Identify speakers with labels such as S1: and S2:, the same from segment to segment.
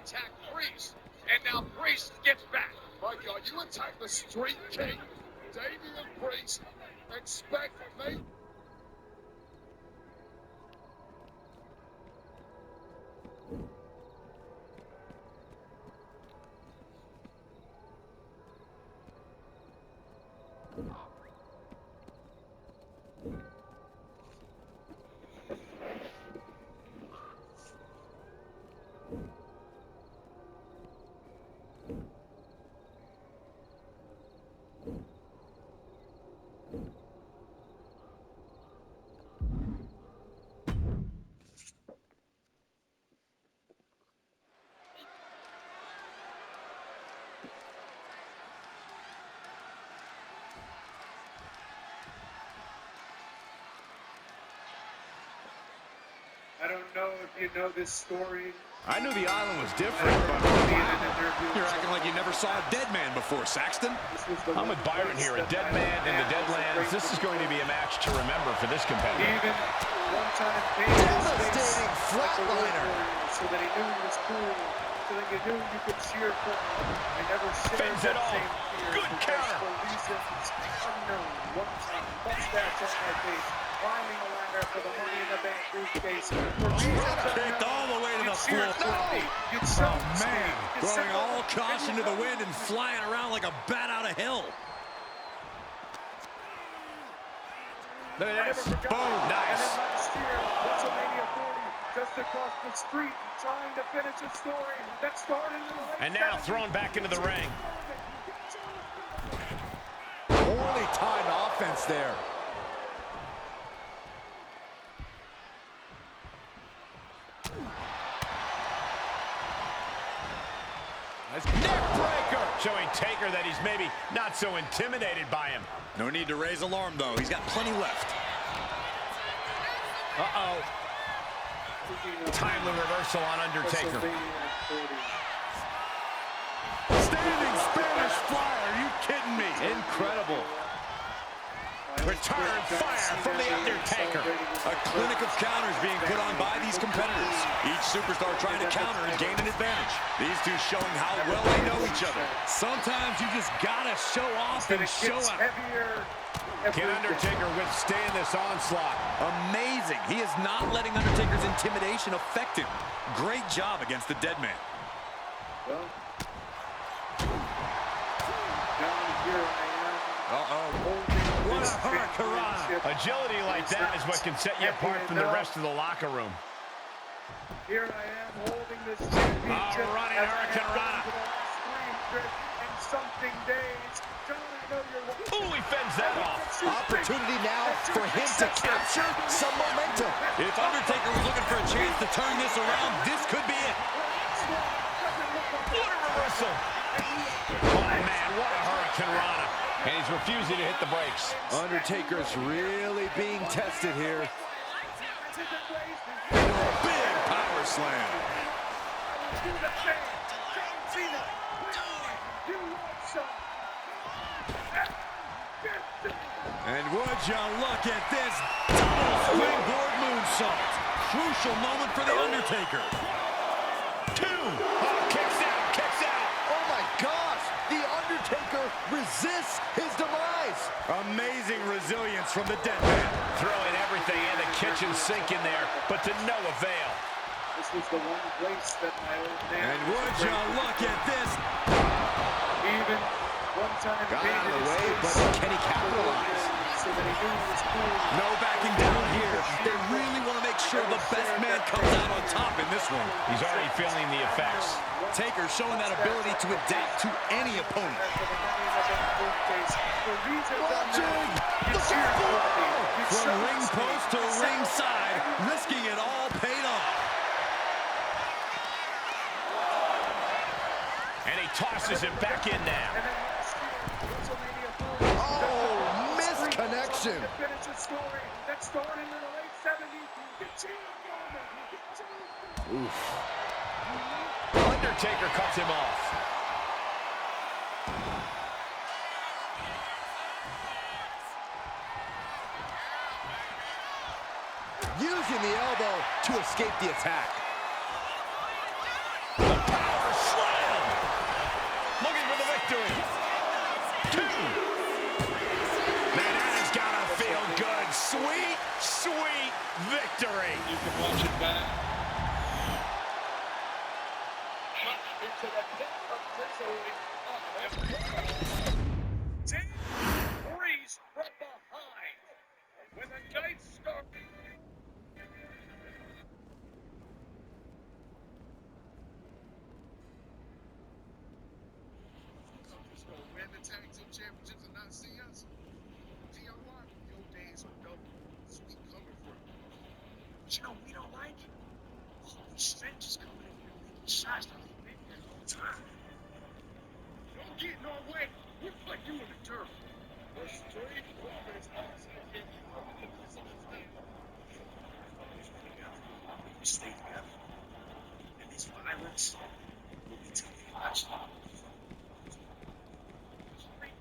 S1: attack Priest, and now Priest gets back. My God, you attack the Street King, Damian Priest, expect me.
S2: I don't know if you know this story.
S3: I knew the island was different, but you're acting like you never saw a dead man before, Saxton.
S4: I'm with Byron here, a dead man in the Deadlands. This is going to be a match to remember for this competitor.
S2: Even one time
S3: Devastating flatliner.
S2: so that he knew he was cool, so that you knew you could cheer for him. I never shared
S4: Fends it
S2: that
S4: off.
S2: same fear.
S4: Good counter.
S2: For reasons unknown. One time, mustache on my face, climbing a ladder for the Money in the Bank briefcase.
S3: Kicked all the way to the floor. Oh, man. Throwing all caution to the wind and flying around like a bat out of hell.
S4: Look at this. Boom.
S2: And
S4: Nice.
S2: then last year, WrestleMania 40, just across the street, trying to finish a story that started in the late
S4: And now
S2: 70s.
S4: thrown back into the ring.
S3: Poorly timed offense there. Neck breaker.
S4: Showing Taker that he's maybe not so intimidated by him.
S3: No need to raise alarm, though. He's got plenty left.
S4: Uh-oh. Timely reversal on Undertaker.
S3: Standing Spanish fly. Are you kidding me?
S4: Incredible. Return fire from the Undertaker.
S3: A clinic of counters being put on by these competitors. Each superstar trying to counter and gain an advantage. These two showing how well they know each other. Sometimes you just gotta show off and show out.
S4: Can Undertaker withstand this onslaught?
S3: Amazing. He is not letting Undertaker's intimidation affect him. Great job against the dead man.
S2: Well, down here I am.
S3: Uh-oh. What a hurricane.
S4: Agility like that is what can set you apart from the rest of the locker room.
S2: Here I am holding this championship.
S4: Running Hurricane Rana.
S2: And something days. John, I know you're watching.
S4: Ooh, he fends that off.
S3: Opportunity now for him to capture some momentum. If Undertaker was looking for a chance to turn this around, this could be it.
S4: What a reversal. Oh, man, what a Hurricane Rana. And he's refusing to hit the brakes.
S3: Undertaker's really being tested here. Big power slam. And would you look at this double springboard moonsault. Crucial moment for The Undertaker.
S4: Two. Oh, kicks out, kicks out.
S3: Oh my gosh, The Undertaker resists his demise. Amazing resilience from the dead man.
S4: Throwing everything in the kitchen sink in there, but to no avail.
S2: This was the one place that my old man...
S3: And would you look at this?
S2: Even one time...
S3: Got out of the way, but can he capitalize?
S2: So that he knew he was cool.
S3: No backing down here. They really want to make sure the best man comes out on top in this one.
S4: He's already feeling the effects.
S3: Taker showing that ability to adapt to any opponent. Watching the fall! From ring post to ringside, risking it all paid off.
S4: And he tosses it back in now.
S3: Oh, missed connection.
S2: To finish a story that started in the late 70s.
S3: Oof.
S4: Undertaker cuts him off.
S3: Using the elbow to escape the attack.
S4: The power
S1: Watch it back. Into the pit of misery. Breeze from behind with a nice start. Just gonna win the tag team championships and not see us. DIY, your days are double. Sweet coming from. But you know, we don't like it. All these strangers coming in here making shots that they've been here all the time. Don't get in our way. We'll put you in the dirt. The street profits also give you the facility. We stay together. And this violence will be too much. Street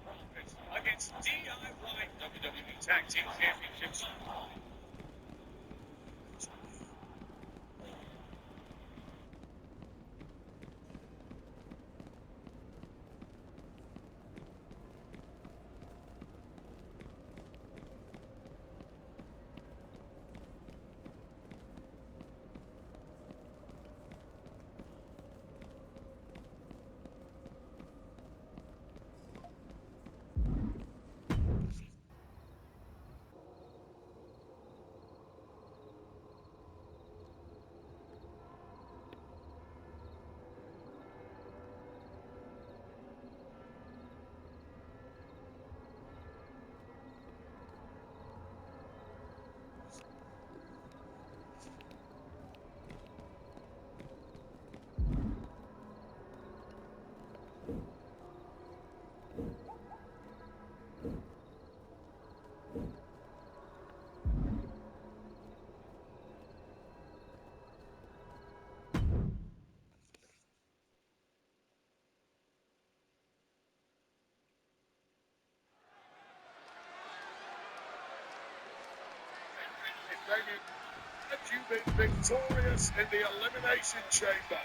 S1: profits against DIY WWE Tag Team Championships. You've been victorious in the Elimination Chamber.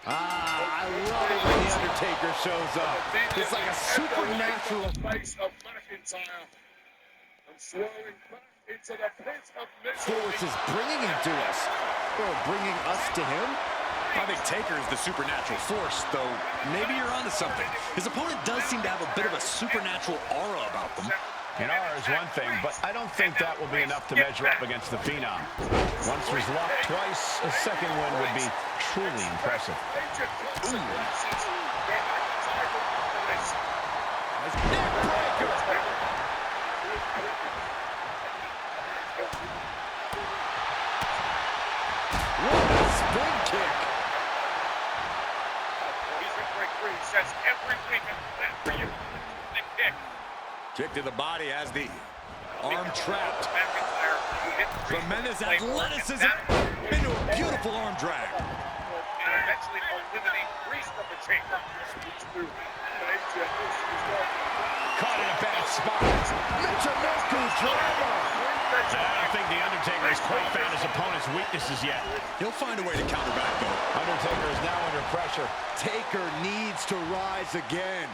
S4: I love it when The Undertaker shows up. It's like a supernatural
S1: face of McIntyre and swirling back into the pit of misery.
S3: Force is bringing him to us. Or bringing us to him? I think Taker is the supernatural force, though maybe you're onto something. His opponent does seem to have a bit of a supernatural aura about them.
S4: An aura is one thing, but I don't think that will be enough to measure up against the Phenom. Once was locked twice, a second win would be truly impressive.
S3: What a spin kick!
S1: He's a great free. Says every week that for you. The kick.
S3: Kick to the body as the arm trapped. Tremendous athleticism into a beautiful arm drag.
S1: And eventually eliminate Grease from the chamber.
S4: Caught in a bad spot.
S3: Michinoku driver.
S4: I don't think The Undertaker has quite found his opponent's weaknesses yet.
S3: He'll find a way to counter back, though.
S4: Undertaker is now under pressure.
S3: Taker needs to rise again.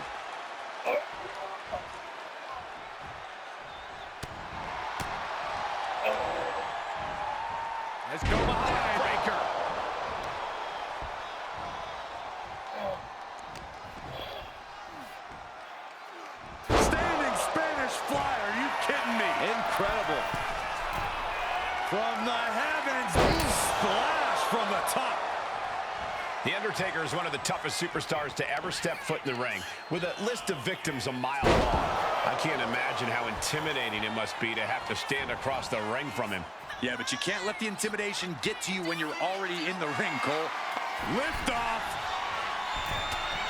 S3: Let's go behind.
S4: Breaker.
S3: Standing Spanish fly. Are you kidding me? Incredible. From the heavens, splash from the top.
S4: The Undertaker is one of the toughest superstars to ever step foot in the ring, with a list of victims a mile long. I can't imagine how intimidating it must be to have to stand across the ring from him.
S3: Yeah, but you can't let the intimidation get to you when you're already in the ring, Cole. Lift off.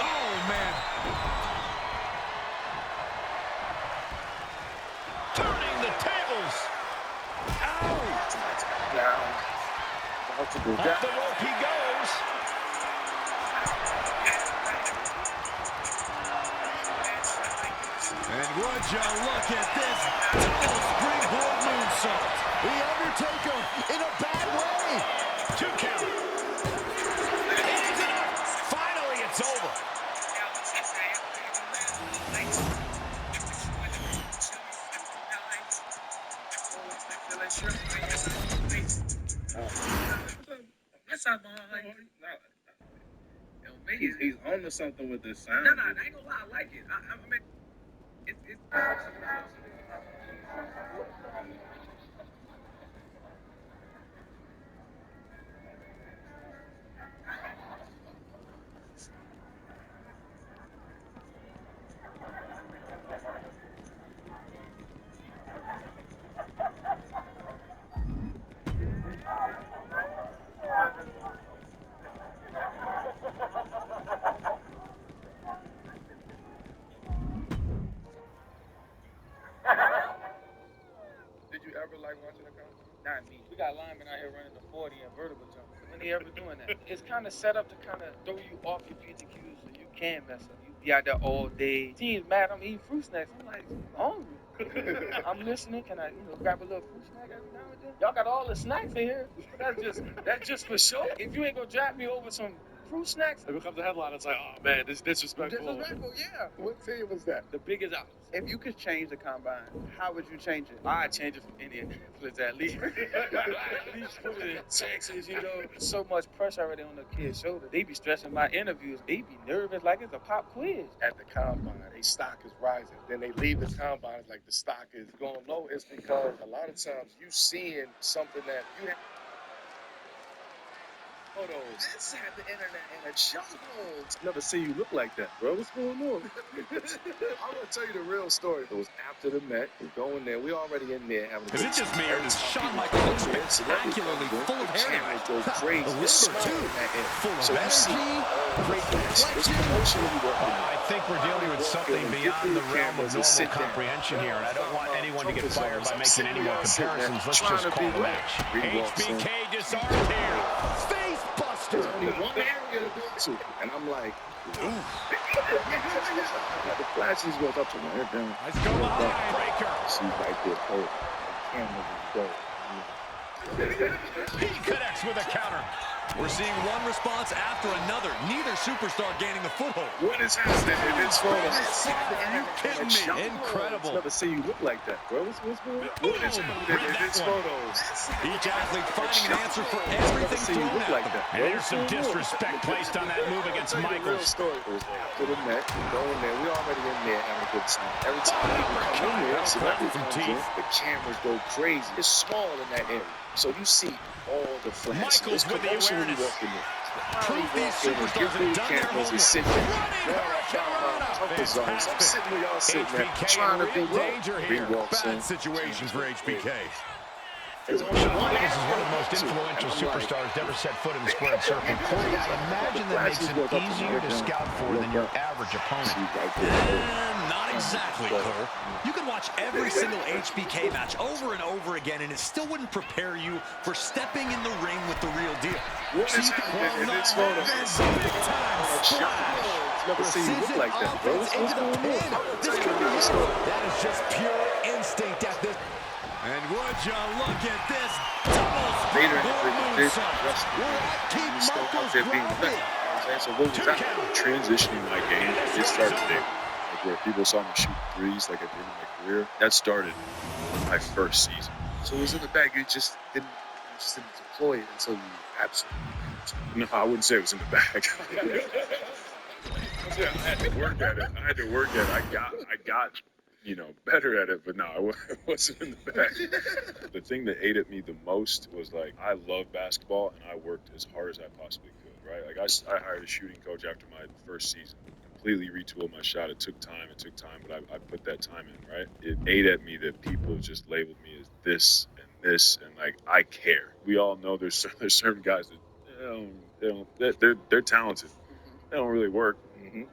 S3: Oh, man.
S4: Turning the tables.
S3: Ow.
S4: Off the rope he goes.
S3: And would you look at this double springboard moonsault. The Undertaker in a bad way.
S4: 2 count. It's enough. Finally, it's over.
S2: He's on to something with this sound.
S1: No, I ain't gonna lie, I like it. I mean, it's
S2: Did you ever like watching a combine? Not me. We got linemen out here running the 40 and vertical jump. When they ever doing that? It's kind of set up to kind of throw you off your P's and Q's so you can mess up. You be out there all day. Team's mad, I'm eating fruit snacks. I'm like, I'm hungry. I'm listening. Can I, grab a little fruit snack every now and then? Y'all got all the snacks in here. That's just for sure. If you ain't gonna drive me over some fruit snacks,
S1: it becomes a headline. It's like, oh man, this is disrespectful.
S2: disrespectful, yeah.
S1: What team was that?
S2: The biggest out. If you could change the combine, how would you change it? I'd change it from Indianapolis at least. At least put it in Texas, So much pressure already on the kid's shoulder. They be stressing my interviews. They be nervous like it's a pop quiz.
S1: At the combine, their stock is rising. Then they leave the combine like the stock is going low. It's because a lot of times you seeing something that you have. Photos.
S2: This had the internet in a chokehold.
S1: Never seen you look like that, bro. What's going on? I'm gonna tell you the real story. It was after the Met. We're going there. We already in there having.
S3: Is it just me, or does Shawn Michaels look spectacularly full of hair?
S1: Cameras go crazy.
S3: The
S1: It's
S3: limber,
S1: small
S3: too.
S1: in that end.
S3: Full of
S1: So you see
S3: energy, great
S1: It's
S3: complexion.
S1: emotionally working.
S4: I think we're dealing with something beyond the realm of normal comprehension here, and I don't want anyone to get fired by making any more comparisons. Let's just call the match. HBK disarmed here. Face buster.
S1: There's only one area to go to, and I'm like, ooh. The flashes goes up to my head down.
S3: Let's go behind. Breaker.
S1: She's right there, cold. The camera will go.
S3: He connects with a counter. We're seeing one response after another. Neither superstar gaining the foothold.
S1: What is happening in this photo?
S3: Are you kidding me? Incredible.
S1: Never seen you look like that, bro. What's going on? What is happening in this photos?
S3: Each athlete finding an answer for everything
S1: See you
S3: thrown
S1: look
S3: at
S1: like
S3: them.
S1: that.
S4: And there's some disrespect placed on that move against Michaels.
S1: Story. It was after the Met. We go in there. We already in there having a good time. Every time we come in there, celebrity comes in, the cameras go crazy. It's small in that area, so you see all the flashes.
S4: Michaels with the awareness.
S3: Proof these superstars have done their homework.
S1: I'm sitting where y'all sitting at, trying to be
S4: danger here.
S1: He walks in.
S3: Bad situation for HBK.
S4: This is one of the most influential superstars to ever set foot in the squared circle. Corey, I imagine that makes him easier to scout for than your average opponent.
S3: Not exactly, Cole. You can watch every single HBK match over and over again, and it still wouldn't prepare you for stepping in the ring with the real deal.
S1: What is happening in this photo? Never seen you look like that, bro. What's going on?
S3: That is just pure instinct at this. And would you look at this double springboard moonsault. Keep Michaels grounded.
S1: So what was that? Transitioning my game, it started there. Like where people saw me shoot threes like at the end of my career. That started my first season. So it was in the bag. You just didn't deploy it until you absolutely. No, I wouldn't say it was in the bag. I had to work at it. I got better at it, but no, it wasn't in the bag. The thing that ate at me the most was like, I love basketball and I worked as hard as I possibly could, right? Like I hired a shooting coach after my first season, completely retooled my shot. It took time, but I put that time in, right? It ate at me that people just labeled me as this and this, and like, I care. We all know there's certain guys that they're talented. They don't really work.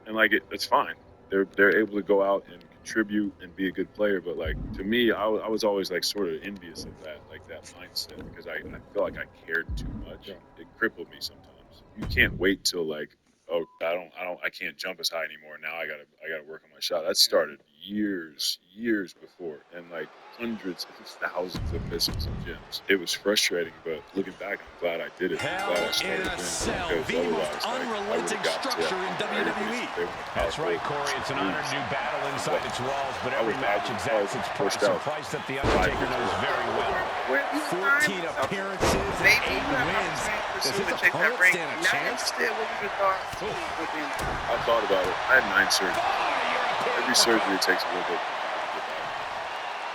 S1: And like it's fine. They're able to go out and contribute and be a good player, but like to me, I was always like sort of envious of that, like that mindset, because I feel like I cared too much. It crippled me sometimes. You can't wait till like, oh, I can't jump as high anymore. Now I gotta work on my shot. That started years before, and like hundreds of thousands of misses in gyms. It was frustrating, but looking back, I'm glad I did it. I'm
S3: Hell
S1: glad I
S3: in
S1: started
S3: a
S1: then,
S3: cell,
S1: because
S3: the most
S1: otherwise, like, I would
S3: unrelenting
S1: have got to
S3: structure in
S1: that.
S3: WWE.
S4: That's right, Corey. It's an honor to do battle inside its walls, but every match exacts its price, a price that The Undertaker knows very well. 14 appearances and 8 wins. Does his opponent stand a chance?
S1: I thought about it. I had 9 surgeries. Every surgery takes a little bit to get back.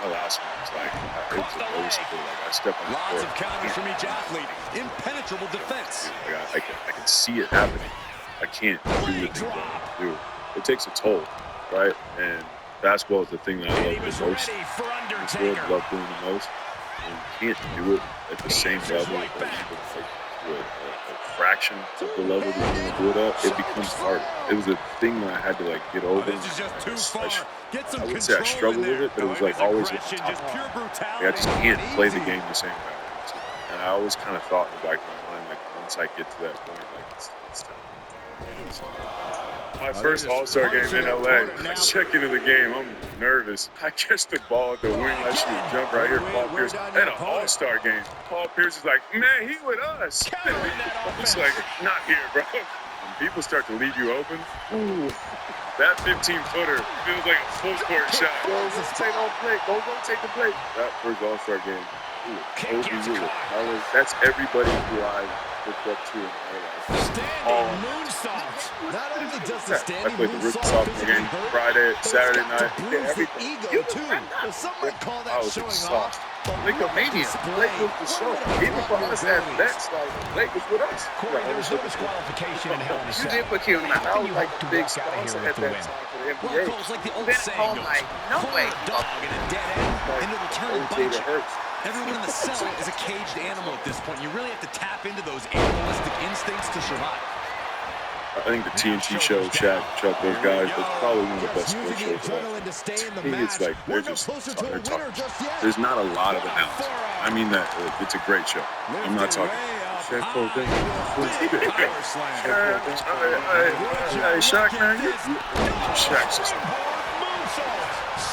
S1: My last one was like, it was a noticeable. Like I stepped on the
S3: Lots
S1: court.
S3: of counters from each athlete. Impenetrable defense.
S1: Like, I can see it happening. I can't do the things I want to do. It takes a toll, right? And basketball is the thing that I love the most. This world I love doing the most. And you can't do it at the same level, or even like to a fraction of the level that you want to do it at. It becomes harder. It was a thing that I had to like get over.
S3: This is just too far. Get some
S1: I would say I struggled with it, but it was like always at the top. Like, I just can't play the game the same way I want to. And I always kind of thought in the back of my mind, like once I get to that point, like it's time. My first All-Star game in LA, I check into the game, I'm nervous. I catch the ball at the wing, I shoot a jump right here, Paul Pierce. At an All-Star game, Paul Pierce is like, man, he with us. It's like, not here, bro. When people start to leave you open, ooh, that 15-footer feels like a full-court shot. Go take the plate. That first All-Star game, that's everybody who I looked up to in my life.
S3: Standing moonsault. Not only does the standing
S1: I played the rookie sophomore game Friday, Saturday night. Everything.
S3: Ego too. Some might call that showing off.
S1: Blake-o-mania. Blake was the show. Even for us as vets, like Blake was with us.
S4: Corey, there was no disqualification in Hell in a Cell.
S1: You did put Q in the mouth. I was like the big
S4: walk out of
S1: sponsor
S4: here
S1: at
S4: with the
S1: that
S4: win.
S1: time for the NBA.
S3: Well, it's like the old saying goes,
S1: no way.
S3: a dog in a dead end, and it'll turn and bite you. Everyone in the cell is a caged animal at this point. You really have to tap into those animalistic instincts to survive.
S1: I think the TNT show, Shaq, Chuck, those guys, that's probably one of the best sports shows of all time. I think it's like, they're talking. There's not a lot of announcers. I mean that, it's a great show. I'm not talking. Shaq Cole, thank you. Hey, Shaq, man. Shaq's just...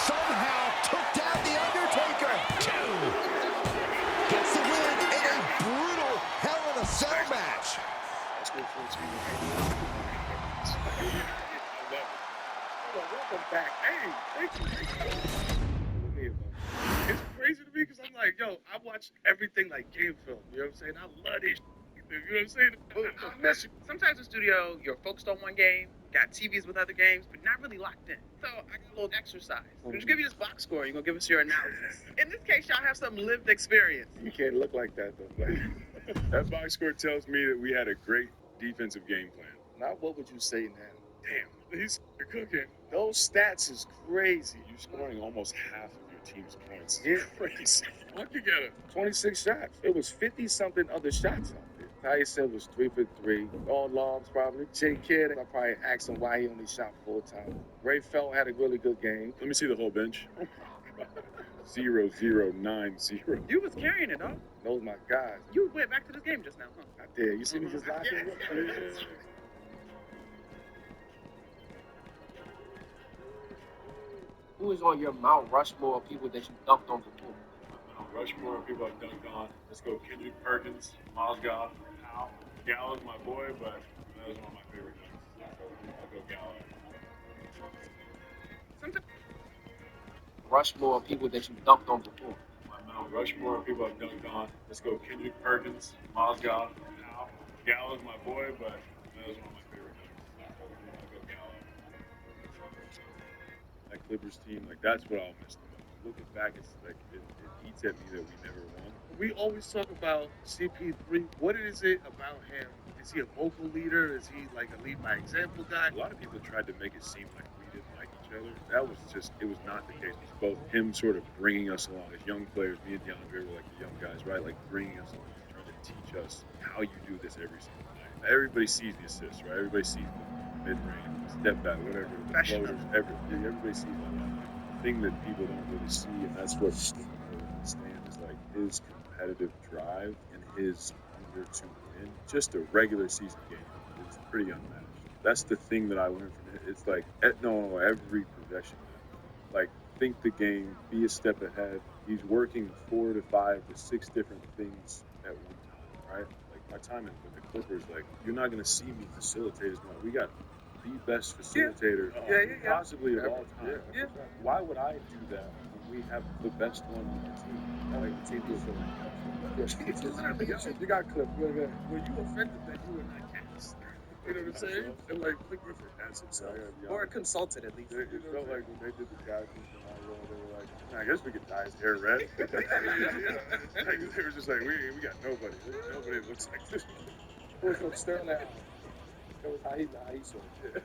S3: Somehow took down The Undertaker. Gets the win in a brutal Hell in a Cell match.
S1: Welcome back. Hey, thank you. It's crazy to me because I'm like, yo, I watch everything like game film. You know what I'm saying? I love these. You know what I'm saying? I miss you.
S2: Sometimes in the studio, you're focused on one game, got TVs with other games, but not really locked in. So I got a little exercise. I'm just give you this box score. You're going to give us your analysis. In this case, y'all have some lived experience.
S1: You can't look like that, though. That box score tells me that we had a great defensive game plan. Now, what would you say now? Damn, he's cooking. Those stats is crazy. You're scoring almost half of your team's points. Yeah, crazy. What you get it? 26 shots. It was 50-something other shots out there. Tyson was 3 for 3. All lobs, probably. Jay Kidd, I probably asked him why he only shot 4 times. Ray Felt had a really good game. Let me see the whole bench. 0, 0, 9, 0.
S2: You was carrying it, dog.
S1: Those my guys.
S2: You went back to this game just now, huh?
S1: I did. You see me just locking it? Yeah.
S5: Who is on your Mount Rushmore of people that you dunked on before?
S1: Mount Rushmore of people I've dunked on. Let's go Kendrick Perkins, Miles Goff, Al. Gallo's my boy, but that was one of my favorite dunks. I'll go Gallo.
S5: Rushmore of people that you dunked on before.
S1: My Mount Rushmore of people I've dunked on. Let's go Kendrick Perkins, Miles Goff, Al. Gallo's my boy, but that was one of my favorite dunks. I'll go Gallo. That Clippers team, like that's what I'll miss the most. Looking back, it's like it eats at me that we never won. We always talk about CP3. What is it about him? Is he a vocal leader? Is he like a lead by example guy? A lot of people tried to make it seem like we didn't like each other. That was just, it was not the case. It was both him sort of bringing us along as young players. Me and DeAndre were like the young guys, right? Like bringing us along, trying to teach us how you do this every single night. Everybody sees the assists, right? Everybody sees the mid-range, step back, whatever, the floaters, everything. Everybody sees all that. The thing that people don't really see, and that's what people don't really understand, is like his competitive drive and his hunger to win. Just a regular season game, it's pretty unmatched. That's the thing that I learned from it. It's like, every possession matters.
S6: like think the game, be a step ahead. He's working 4 to 5 to 6 different things at one time, right? Like my time with the Clippers, like you're not gonna see me facilitate as much. We got the best facilitator possibly of all time.
S2: Yeah.
S6: Why would I do that when we have the best one on our team? Like the team is
S1: You got clipped. Were you offended that you were not cast? You know what I'm saying? And like Clifford cast himself, or consulted at least.
S6: It felt like when they did the casting for my role, they were like, I guess we could dye his hair red. Like, they were just like, we got nobody. Nobody looks like this.
S1: There was no Sterling. That was how he saw it.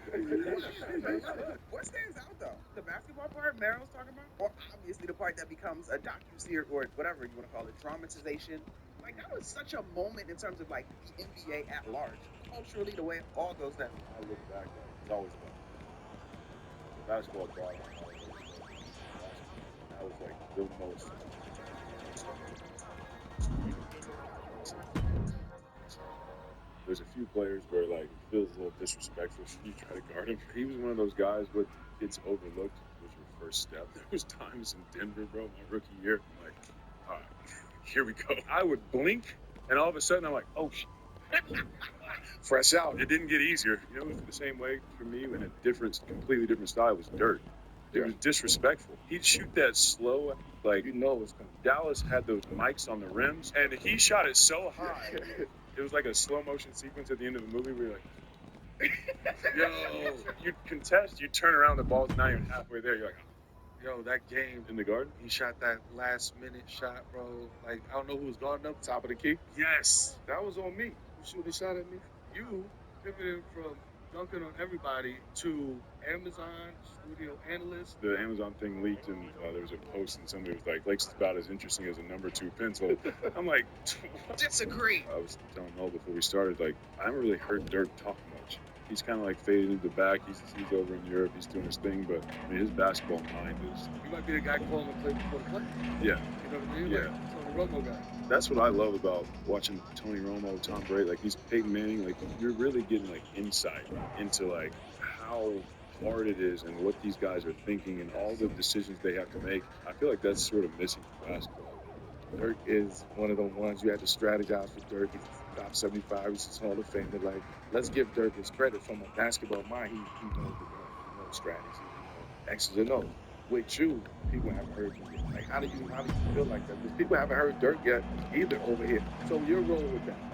S7: What stands out though? The basketball part Meryl's talking about, or obviously the part that becomes a docu-series or whatever you want to call it, dramatization. Like that was such a moment in terms of like the NBA at large, culturally, the way it all goes down.
S6: I look back, like, it's always about the basketball brought on all those things. That was like the most. There's a few players where like it feels a little disrespectful when you try to guard him. He was one of those guys what gets overlooked was your first step. There was times in Denver, bro, my rookie year, I'm like, all right, here we go. I would blink, and all of a sudden I'm like, oh shit. Fresh out. It didn't get easier. You know, it was the same way for me in a different, completely different style. It was Dirk. It was disrespectful. He'd shoot that slow, like you know it's coming. Dallas had those mics on the rims, and he shot it so high. It was like a slow motion sequence at the end of the movie where you're like, yo, you contest, you turn around, the ball's not even halfway there. You're like,
S1: Yo, that game
S6: in the garden?
S1: he shot that last minute shot, bro. Like I don't know who was guarding up top of the key.
S6: Yes.
S1: That was on me. You shooting a shot at me. You pivoted from dunking on everybody to Amazon studio analyst.
S6: The Amazon thing leaked, and there was a post, and somebody was like, Lake's about as interesting as a number 2 pencil. I'm like, what?
S7: Disagree.
S6: I was telling Mel before we started, like, I haven't really heard Dirk talk much. He's kind of like faded into the back. He's over in Europe. He's doing his thing, but I mean, his basketball mind is.
S1: You might be the guy calling the play before the play.
S6: Yeah.
S1: You know what I mean?
S6: Yeah.
S1: Like Tony Romo guy.
S6: That's what I love about watching Tony Romo, Tom Brady. Like, he's Peyton Manning. Like, you're really getting like insight into like how hard it is and what these guys are thinking and all the decisions they have to make. I feel like that's sort of missing from basketball.
S1: Dirk is one of the ones you had to strategize with Dirk. He's top 75. He's his Hall of Famer. Like, let's give Dirk his credit from a basketball mind. He knows the game. He knows strategy. He knows X's and O's. With you, people haven't heard you yet. Like, how do you feel like that? Because people haven't heard Dirk yet either over here. So your role with that, like,